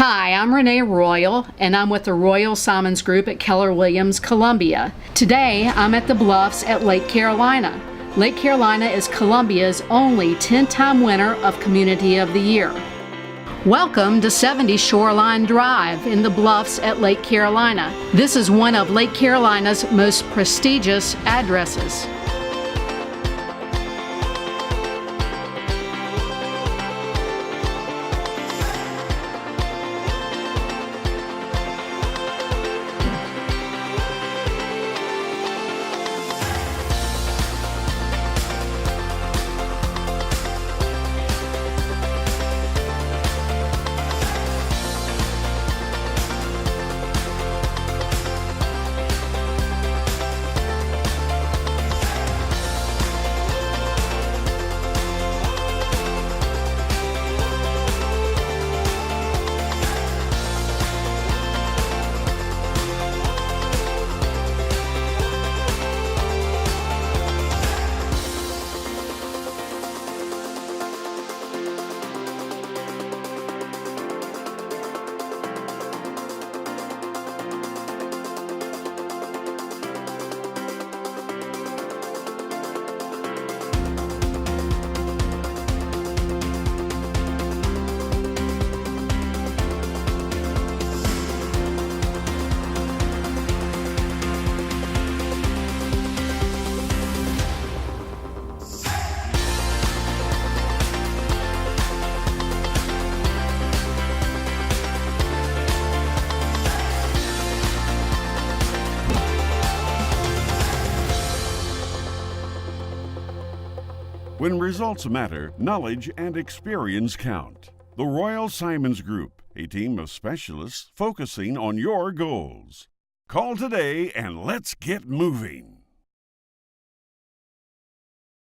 Hi, I'm Renee Royal, and I'm with the Royal Simons Group at Keller Williams, Columbia. Today, I'm at the Bluffs at Lake Carolina. Lake Carolina is Columbia's only 10-time winner of Community of the Year. Welcome to 70 Shoreline Drive in the Bluffs at Lake Carolina. This is one of Lake Carolina's most prestigious addresses. When results matter, knowledge and experience count. The Royal Simons Group, a team of specialists focusing on your goals. Call today and let's get moving.